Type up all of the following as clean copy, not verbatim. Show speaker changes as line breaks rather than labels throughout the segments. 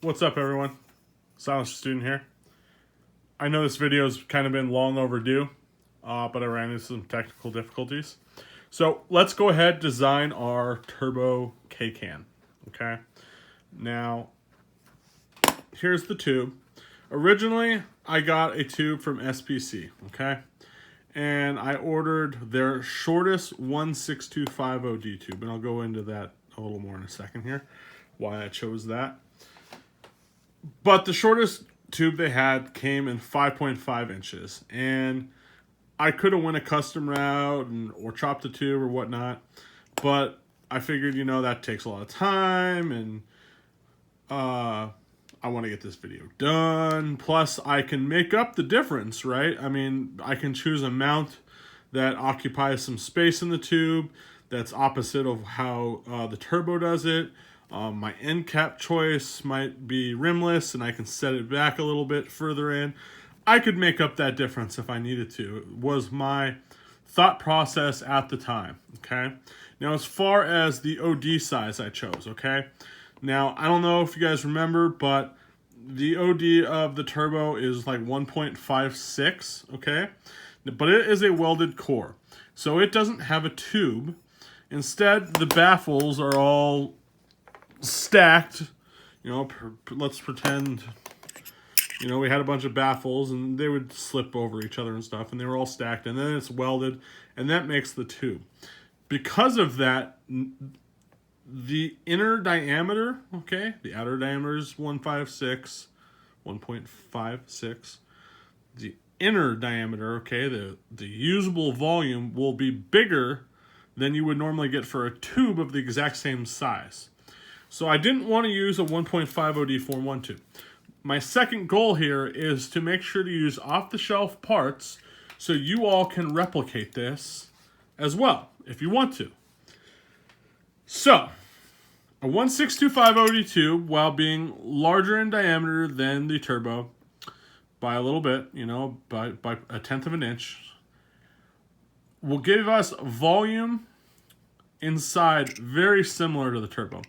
What's up, everyone? Silence Student here. I know this video has kind of been long overdue, but I ran into some technical difficulties. So let's go ahead and design our turbo K-can. Okay. Now, here's the tube. Originally, I got a tube from SPC. Okay. And I ordered their shortest 16250D tube, and I'll go into that a little more in a second here, why I chose that. But the shortest tube they had came in 5.5 inches, and I could have went a custom route or chopped the tube or whatnot, but I figured, that takes a lot of time, and I want to get this video done. Plus, I can make up the difference, right? I mean, I can choose a mount that occupies some space in the tube that's opposite of how the turbo does it. My end cap choice might be rimless, and I can set it back a little bit further in. I could make up that difference if I needed to. It was my thought process at the time, okay? Now, as far as the OD size I chose, okay? Now, I don't know if you guys remember, but the OD of the turbo is like 1.56, okay? But it is a welded core, so it doesn't have a tube. Instead, the baffles are all stacked. Let's pretend, we had a bunch of baffles, and they would slip over each other and stuff, and they were all stacked, and then it's welded, and that makes the tube. Because of that, the inner diameter, okay, the outer diameter is 1.56. The inner diameter, okay, the usable volume will be bigger than you would normally get for a tube of the exact same size. So I didn't want to use a 1.50D Form 1 tube. My second goal here is to make sure to use off-the-shelf parts so you all can replicate this as well, if you want to. So, a 16250D tube, while being larger in diameter than the turbo by a little bit, by 1/10 of an inch, will give us volume inside very similar to the turbo.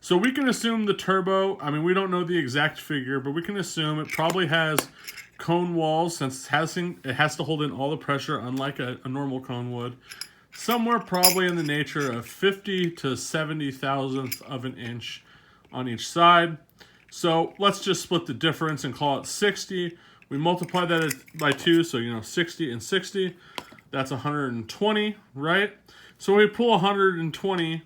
So we can assume the turbo, we don't know the exact figure, but we can assume it probably has cone walls, since it has to hold in all the pressure, unlike a normal cone would. Somewhere probably in the nature of 50 to 70 thousandth of an inch on each side. So let's just split the difference and call it 60. We multiply that by 2, so 60 and 60. That's 120, right? So we pull 120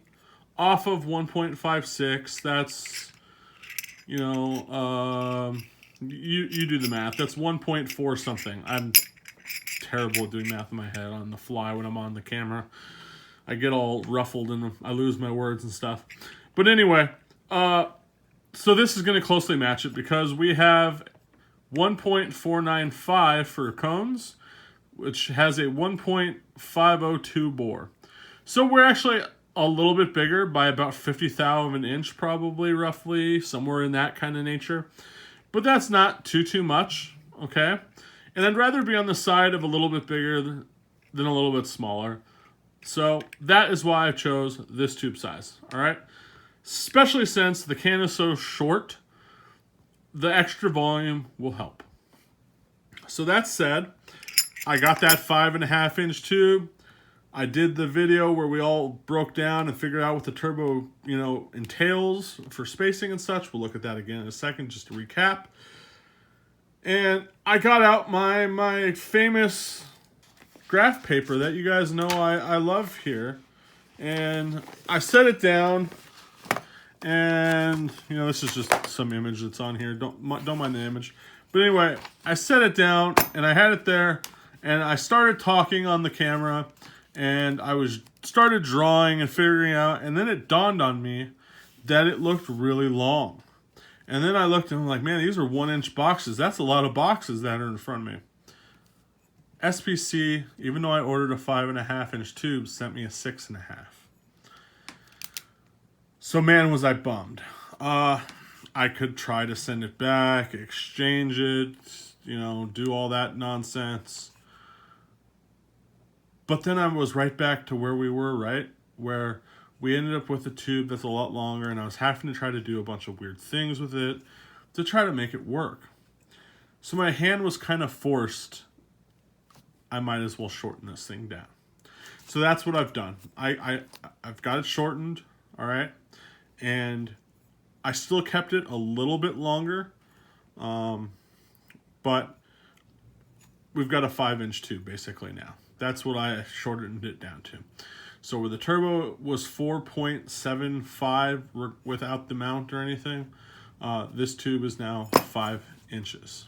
off of 1.56. That's, you do the math. That's 1.4 something. I'm terrible at doing math in my head on the fly when I'm on the camera. I get all ruffled and I lose my words and stuff. But anyway, so this is going to closely match it because we have 1.495 for cones, which has a 1.502 bore. So we're actually a little bit bigger by about 50th of an inch, probably, roughly, somewhere in that kind of nature. But that's not too much, okay? And I'd rather be on the side of a little bit bigger than a little bit smaller. So that is why I chose this tube size, all right? Especially since the can is so short, the extra volume will help. So that said, I got that 5.5 inch tube. I did the video where we all broke down and figured out what the turbo, entails for spacing and such. We'll look at that again in a second, just to recap. And I got out my famous graph paper that you guys know I love here. And I set it down. And, this is just some image that's on here. Don't mind the image. But anyway, I set it down, and I had it there. And I started talking on the camera. And I started drawing and figuring out. And then it dawned on me that it looked really long. And then I looked and I'm like, man, these are 1 inch boxes. That's a lot of boxes that are in front of me. SPC, even though I ordered a 5.5 inch tube, sent me a 6.5. So man, was I bummed. I could try to send it back, exchange it, do all that nonsense. But then I was right back to where we were, right? Where we ended up with a tube that's a lot longer, and I was having to try to do a bunch of weird things with it. to try to make it work. So my hand was kind of forced. I might as well shorten this thing down. So that's what I've done. I've got it shortened, all right? And I still kept it a little bit longer, but we've got a 5-inch tube basically now. That's what I shortened it down to. So where the turbo was 4.75 without the mount or anything, this tube is now 5 inches.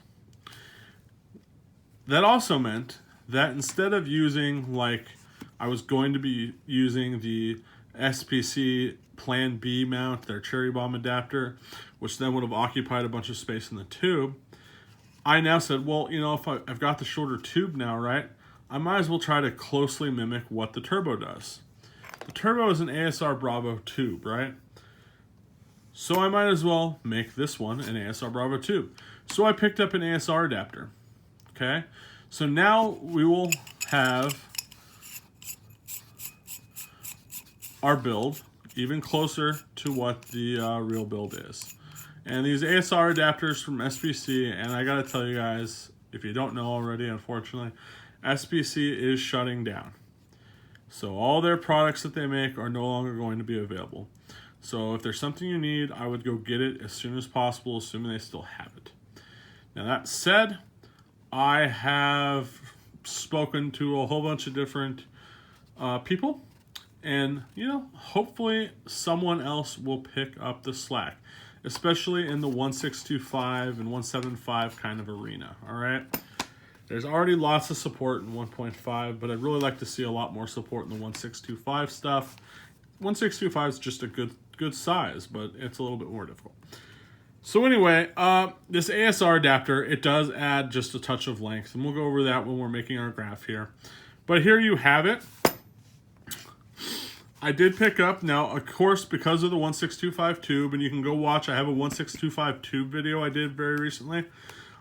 That also meant that instead of using, like, I was going to be using the SPC Plan B mount, their cherry bomb adapter, which then would have occupied a bunch of space in the tube, I now said, well, you know, if I've got the shorter tube now, right, I might as well try to closely mimic what the turbo does. The turbo is an ASR Bravo tube, right? So I might as well make this one an ASR Bravo tube. So I picked up an ASR adapter, okay? So now we will have our build even closer to what the real build is. And these ASR adapters from SPC, and I gotta tell you guys, if you don't know already, unfortunately, SPC is shutting down. So all their products that they make are no longer going to be available. So if there's something you need, I would go get it as soon as possible, assuming they still have it. Now that said, I have spoken to a whole bunch of different people, and, you know, hopefully someone else will pick up the slack, especially in the 1625 and 175 kind of arena, all right? There's already lots of support in 1.5, but I'd really like to see a lot more support in the 1625 stuff. 1625 is just a good size, but it's a little bit more difficult. So anyway, this ASR adapter, it does add just a touch of length, and we'll go over that when we're making our graph here. But here you have it. I did pick up, now of course because of the 1625 tube, and you can go watch, I have a 1625 tube video I did very recently.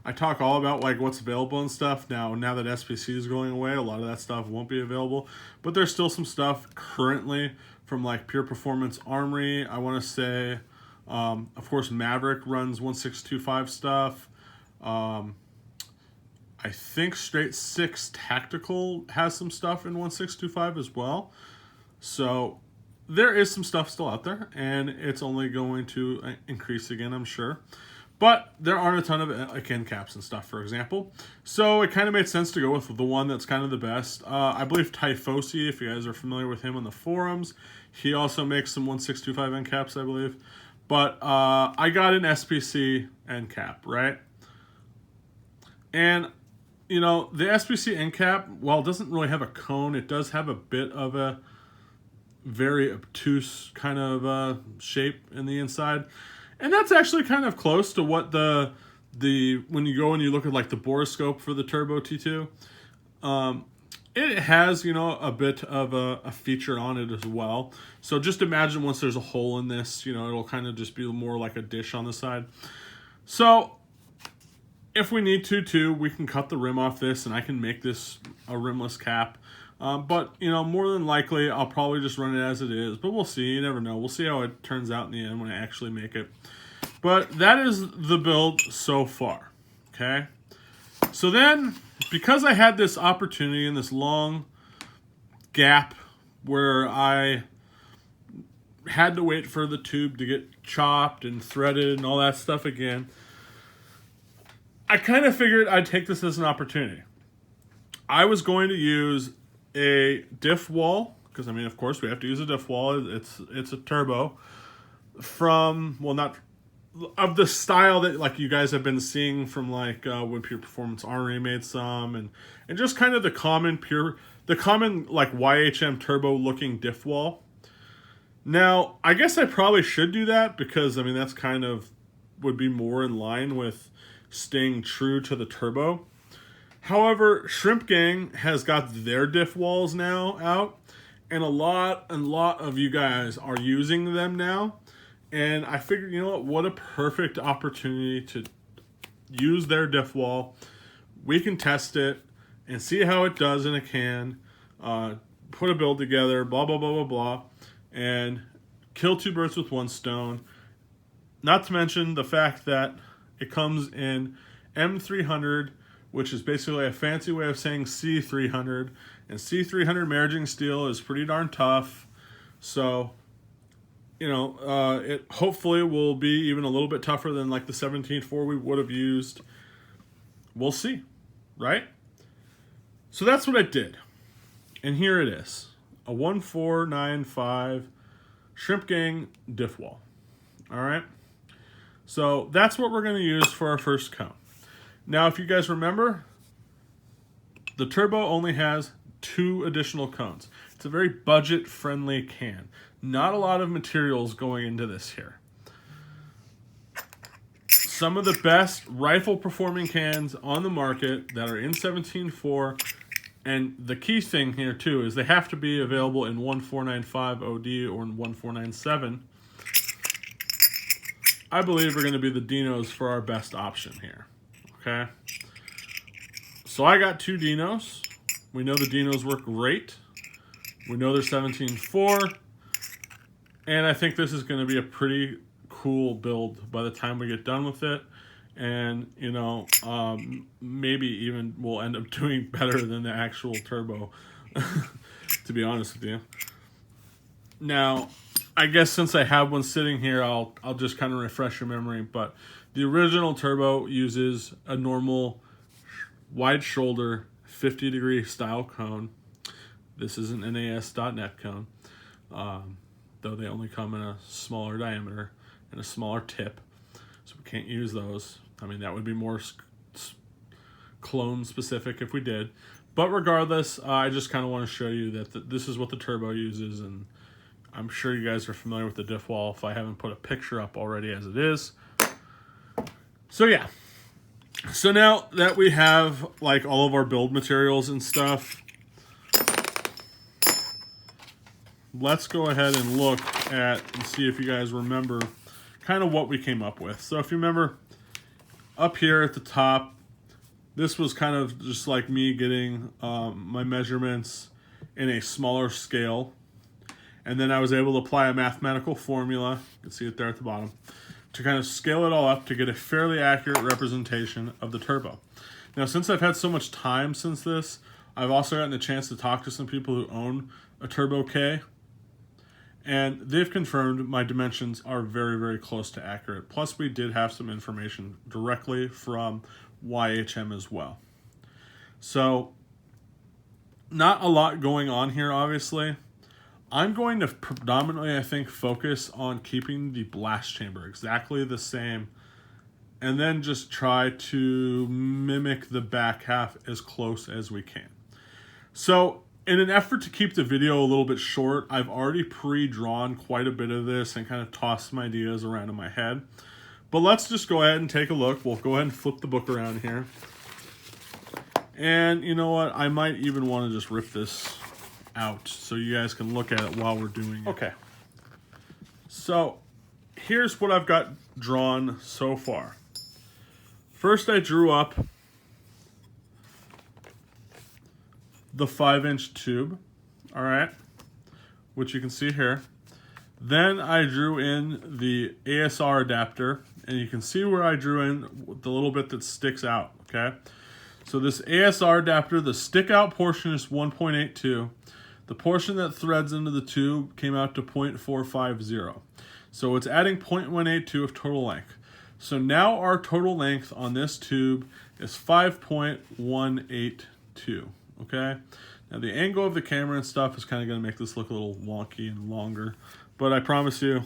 I talk all about like what's available and stuff. Now that SPC is going away, a lot of that stuff won't be available, but there's still some stuff currently from like Pure Performance Armory. I want to say, of course, Maverick runs 1625 stuff. I think Straight 6 Tactical has some stuff in 1625 as well. So there is some stuff still out there, and it's only going to increase again, I'm sure. But there aren't a ton of end caps and stuff, for example. So it kind of made sense to go with the one that's kind of the best. I believe Typhosi, if you guys are familiar with him on the forums, he also makes some 1625 end caps, I believe. But I got an SPC end cap, right? And, you know, the SPC end cap, while it doesn't really have a cone, it does have a bit of a very obtuse kind of shape in the inside. And that's actually kind of close to what the when you go and you look at like the borescope for the Turbo T2, it has, you know, a bit of a feature on it as well. So just imagine once there's a hole in this, you know, it'll kind of just be more like a dish on the side. So if we need to too, we can cut the rim off this and I can make this a rimless cap. But, you know, more than likely, I'll probably just run it as it is. But we'll see. You never know. We'll see how it turns out in the end when I actually make it. But that is the build so far. Okay? So then, because I had this opportunity in this long gap where I had to wait for the tube to get chopped and threaded and all that stuff again, I kind of figured I'd take this as an opportunity. I was going to use a diff wall, because I mean, of course, we have to use a diff wall. It's a turbo from, well, not of the style that like you guys have been seeing from like when Pure Performance Armory made some, and just kind of the common like YHM turbo looking diff wall. Now, I guess I probably should do that because I mean that's kind of would be more in line with staying true to the turbo. However, Shrimp Gang has got their diff walls now out, and a lot of you guys are using them now. And I figured, you know what a perfect opportunity to use their diff wall. We can test it and see how it does in a can, put a build together, blah, blah, blah, blah, blah, and kill two birds with one stone. Not to mention the fact that It comes in M300, which is basically a fancy way of saying C300. And C300 maraging steel is pretty darn tough. So, you know, it hopefully will be even a little bit tougher than like the 17.4 we would have used. We'll see, right? So that's what I did. And here it is. A 1495 Shrimp Gang diff wall. All right. So that's what we're going to use for our first cone. Now, if you guys remember, the Turbo only has 2 additional cones. It's a very budget-friendly can. Not a lot of materials going into this here. Some of the best rifle-performing cans on the market that are in 17.4, and the key thing here, too, is they have to be available in 1495 OD or in 1497. I believe are going to be the Dinos for our best option here. Okay? So I got 2 Dinos. We know the Dinos work great. We know they're 17.4. And I think this is going to be a pretty cool build by the time we get done with it. And, you know, maybe even we'll end up doing better than the actual Turbo, to be honest with you. Now, I guess since I have one sitting here, I'll just kind of refresh your memory. But the original Turbo uses a normal wide shoulder 50-degree style cone. This is an NAS.net cone, though they only come in a smaller diameter and a smaller tip, so we can't use those. I mean, that would be more clone specific if we did. But regardless, I just kind of want to show you that this is what the Turbo uses, and I'm sure you guys are familiar with the diff wall if I haven't put a picture up already as it is. So yeah. So now that we have like all of our build materials and stuff, let's go ahead and look at and see if you guys remember kind of what we came up with. So if you remember up here at the top, this was kind of just like me getting my measurements in a smaller scale. And then I was able to apply a mathematical formula, you can see it there at the bottom, to kind of scale it all up to get a fairly accurate representation of the Turbo. Now, since I've had so much time since this, I've also gotten a chance to talk to some people who own a Turbo K, and they've confirmed my dimensions are very, very close to accurate. Plus, we did have some information directly from YHM as well. So, not a lot going on here, obviously. I'm going to predominantly, I think, focus on keeping the blast chamber exactly the same, and then just try to mimic the back half as close as we can. So, in an effort to keep the video a little bit short, I've already pre-drawn quite a bit of this and kind of tossed some ideas around in my head. But let's just go ahead and take a look. We'll go ahead and flip the book around here. And you know what? I might even want to just rip this out so you guys can look at it while we're doing it. Okay. So here's what I've got drawn so far. First, I drew up the 5-inch tube, all right, which you can see here. Then I drew in the ASR adapter, and you can see where I drew in the little bit that sticks out, okay? So this ASR adapter, the stick out portion is 1.82. The portion that threads into the tube came out to 0.450. So it's adding 0.182 of total length. So now our total length on this tube is 5.182, okay? Now the angle of the camera and stuff is kind of going to make this look a little wonky and longer, but I promise you,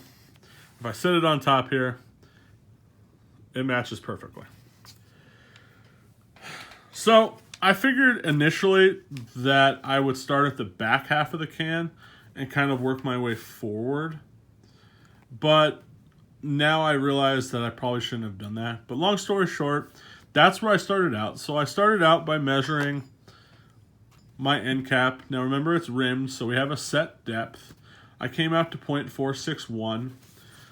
if I set it on top here, it matches perfectly. So I figured initially that I would start at the back half of the can and kind of work my way forward. But now I realize that I probably shouldn't have done that. But long story short, that's where I started out. So I started out by measuring my end cap. Now remember, it's rimmed, so we have a set depth. I came out to 0.461.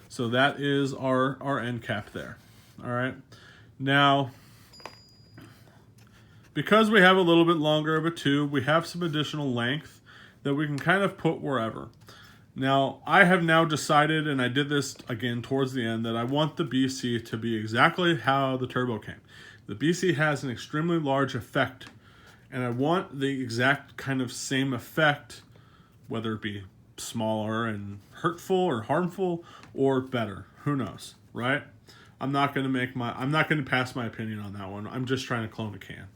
So that is our end cap there. All right. Now, because we have a little bit longer of a tube, we have some additional length that we can kind of put wherever. Now, I have now decided, and I did this again towards the end, that I want the BC to be exactly how the turbo came. The BC has an extremely large effect, and I want the exact kind of same effect, whether it be smaller and hurtful or harmful or better. Who knows, right? I'm not going to pass my opinion on that one. I'm just trying to clone a can.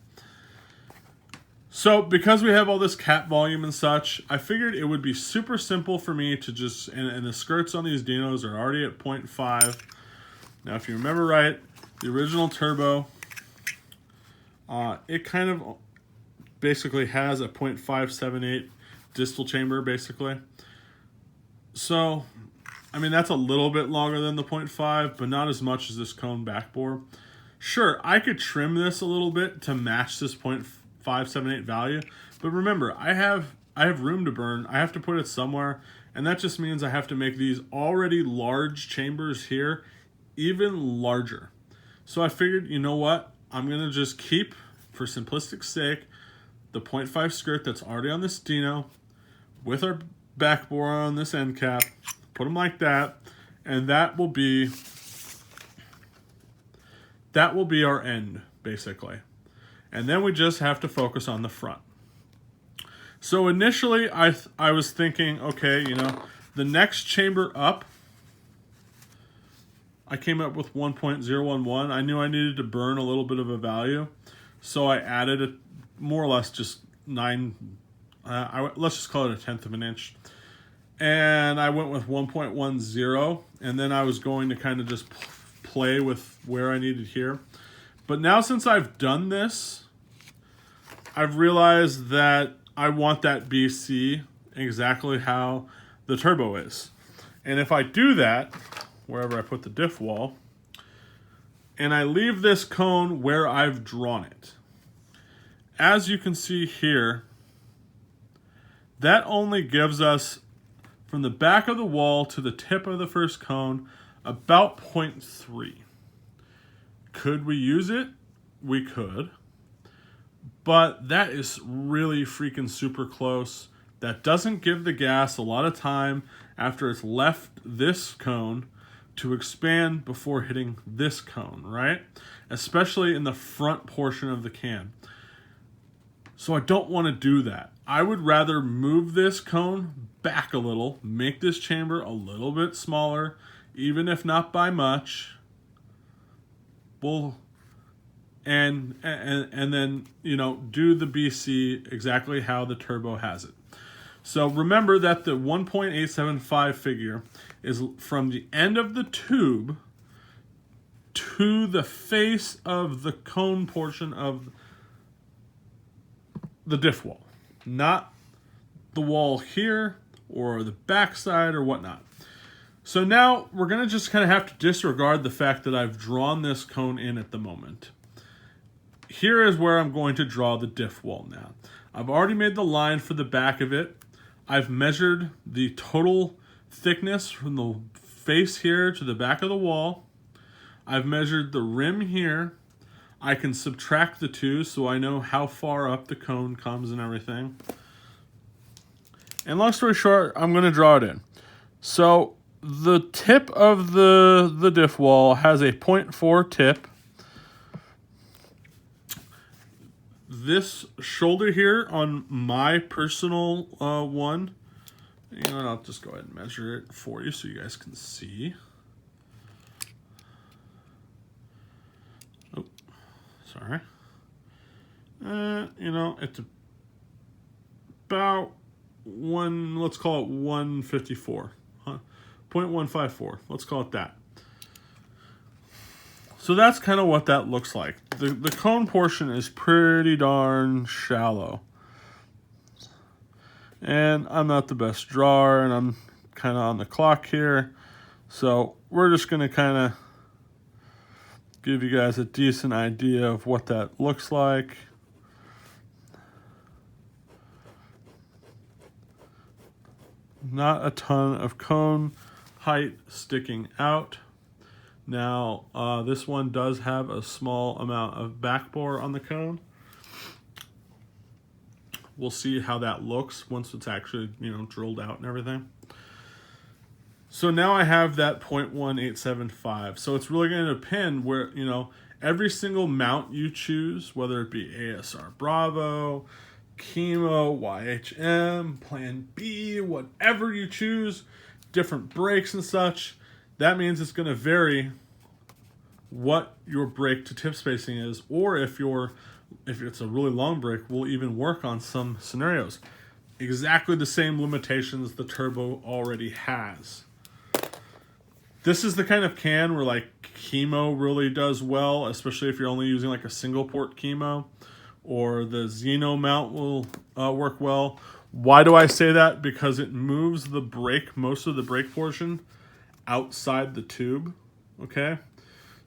So because we have all this cap volume and such, I figured it would be super simple for me to just, and the skirts on these Dinos are already at 0.5. Now, if you remember right, the original turbo, it kind of basically has a 0.578 distal chamber, basically. So, I mean, that's a little bit longer than the 0.5, but not as much as this cone back bore. Sure, I could trim this a little bit to match this 0.578 value, but remember, I have room to burn. I have to put it somewhere, and that just means I have to make these already large chambers here even larger. So I figured, you know what? I'm going to just keep, for simplistic sake, the 0.5 skirt that's already on this Dino with our back bore on this end cap, put them like that, and that will be our end, basically. And then we just have to focus on the front. So initially, I was thinking, okay, you know, the next chamber up, I came up with 1.011. I knew I needed to burn a little bit of a value, so I added more or less just 9, let's just call it 1/10 of an inch. And I went with 1.10, and then I was going to kind of just play with where I needed here. But now since I've done this, I've realized that I want that BC exactly how the turbo is. And if I do that, wherever I put the diff wall, and I leave this cone where I've drawn it, as you can see here, that only gives us, from the back of the wall to the tip of the first cone, about 0.3. Could we use it? We could. But that is really freaking super close. That doesn't give the gas a lot of time after it's left this cone to expand before hitting this cone, right? Especially in the front portion of the can. So I don't want to do that. I would rather move this cone back a little, make this chamber a little bit smaller, even if not by much. And then, you know, do the BC exactly how the turbo has it. So remember that the 1.875 figure is from the end of the tube to the face of the cone portion of the diff wall, not the wall here or the backside or whatnot. So now we're going to just kind of have to disregard the fact that I've drawn this cone in at the moment. Here is where I'm going to draw the diff wall now. I've already made the line for the back of it. I've measured the total thickness from the face here to the back of the wall. I've measured the rim here. I can subtract the two so I know how far up the cone comes and everything. And long story short, I'm going to draw it in. So the tip of the diff wall has a 0.4 tip. This shoulder here on my personal one, you know, I'll just go ahead and measure it for you so you guys can see. Oh, sorry. You know, it's about let's call it 154, 0.154. Let's call it that. So that's kind of what that looks like. The cone portion is pretty darn shallow. And I'm not the best drawer, and I'm kind of on the clock here. So we're just going to kind of give you guys a decent idea of what that looks like. Not a ton of cone height sticking out. Now, this one does have a small amount of back bore on the cone. We'll see how that looks once it's actually, you know, drilled out and everything. So now I have that 0.1875. So it's really going to depend where, every single mount you choose, whether it be ASR Bravo, Chemo, YHM, Plan B, whatever you choose, different brakes and such, that means it's going to vary what your brake to tip spacing is, or if it's a really long brake, we'll even work on some scenarios. Exactly the same limitations the turbo already has. This is the kind of can where like Chemo really does well, especially if you're only using like a single port Chemo, or the Xeno mount will work well. Why do I say that? Because it moves the brake, most of the brake portion, outside the tube. Okay,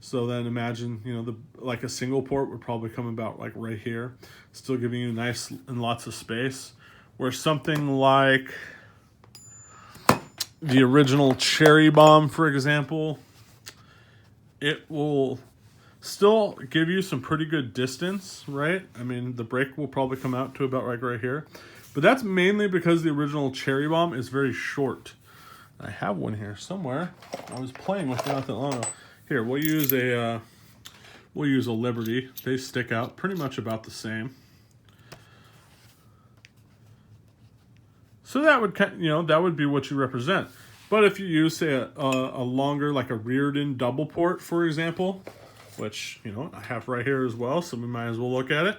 so then imagine like a single port would probably come about like right here, still giving you nice and lots of space. Where something like the original Cherry Bomb, for example, it will still give you some pretty good distance, right? I mean, the brake will probably come out to about like right here. But that's mainly because the original Cherry Bomb is very short. I have one here somewhere. I was playing with it not that long ago. Here, we'll use a Liberty. They stick out pretty much about the same. So that would be what you represent. But if you use, say, a longer, like a reared-in double port, for example, which, I have right here as well, so we might as well look at it.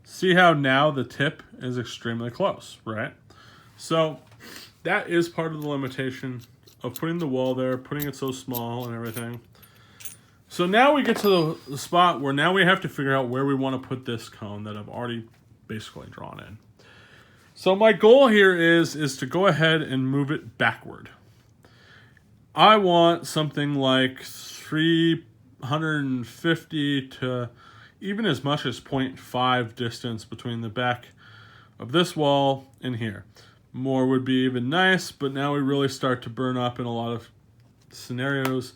See how now the tip is extremely close, right? So that is part of the limitation of putting the wall there, putting it so small and everything. So now we get to the spot where now we have to figure out where we want to put this cone that I've already basically drawn in. So my goal here is to go ahead and move it backward. I want something like 350 to even as much as 0.5 distance between the back of this wall and here. More would be even nice, but now we really start to burn up in a lot of scenarios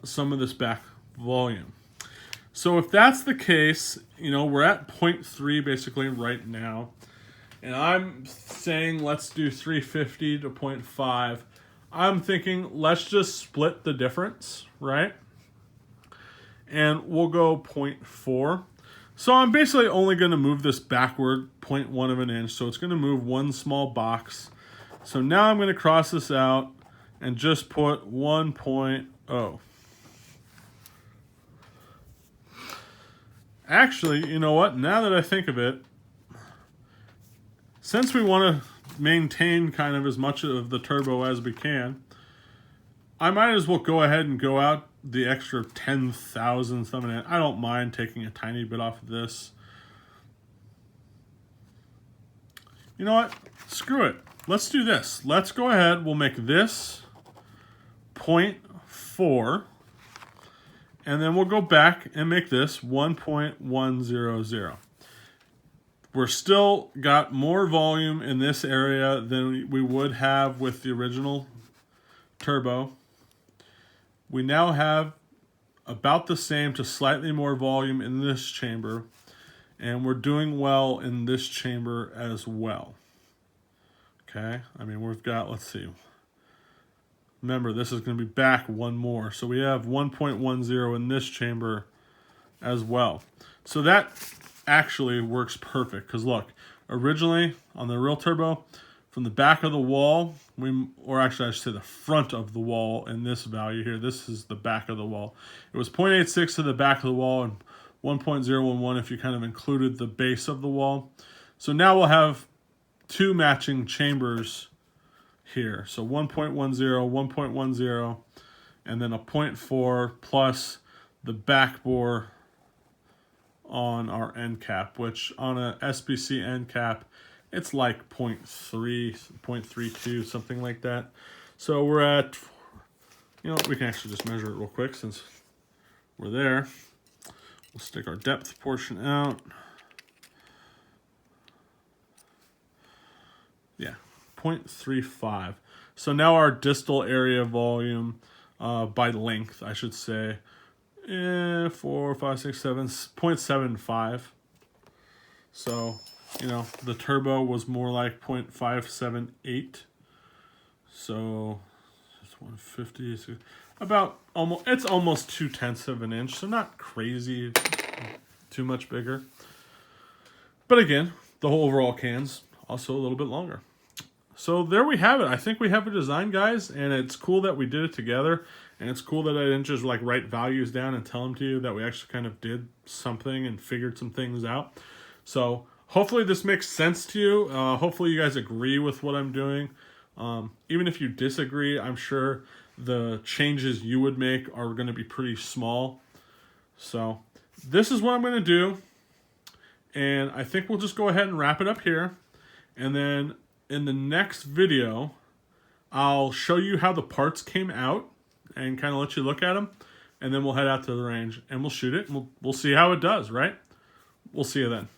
some of this back volume. So if that's the case, we're at 0.3 basically right now, and I'm saying let's do 350 to 0.5. I'm thinking let's just split the difference, right? And we'll go 0.4. So I'm basically only going to move this backward 0.1 of an inch. So it's going to move one small box. So now I'm going to cross this out and just put 1.0. Actually, you know what? Now that I think of it, since we want to maintain kind of as much of the turbo as we can, I might as well go ahead and go out the extra 10,000 something. I don't mind taking a tiny bit off of this. You know what? Screw it. Let's do this. Let's go ahead. We'll make this 0.4. And then we'll go back and make this 1.100. We're still got more volume in this area than we would have with the original turbo. We now have about the same to slightly more volume in this chamber, and we're doing well in this chamber as well. Okay, I mean, we've got, let's see. Remember, this is going to be back one more. So we have 1.10 in this chamber as well. So that actually works perfect, because look, originally on the real turbo, from the back of the wall, or actually I should say the front of the wall in this value here, this is the back of the wall. It was 0.86 to the back of the wall and 1.011 if you kind of included the base of the wall. So now we'll have two matching chambers here. So 1.10, 1.10, and then a 0.4 plus the back bore on our end cap, which on a SBC end cap, it's like 0.3, 0.32, something like that. So we're at, we can actually just measure it real quick since we're there. We'll stick our depth portion out. Yeah, 0.35. So now our distal area volume by length, I should say, 4, 5, 6, 7, 0.75. So, you know, the turbo was more like 0.578. So it's 150. About almost, it's almost 2/10 of an inch. So not crazy, too much bigger. But again, the whole overall can's also a little bit longer. So there we have it. I think we have a design, guys, and it's cool that we did it together. And it's cool that I didn't just like write values down and tell them to you, that we actually kind of did something and figured some things out. So hopefully this makes sense to you. Hopefully you guys agree with what I'm doing. Even if you disagree, I'm sure the changes you would make are going to be pretty small. So this is what I'm going to do. And I think we'll just go ahead and wrap it up here. And then in the next video, I'll show you how the parts came out and kind of let you look at them. And then we'll head out to the range and we'll shoot it. And we'll see how it does, right? We'll see you then.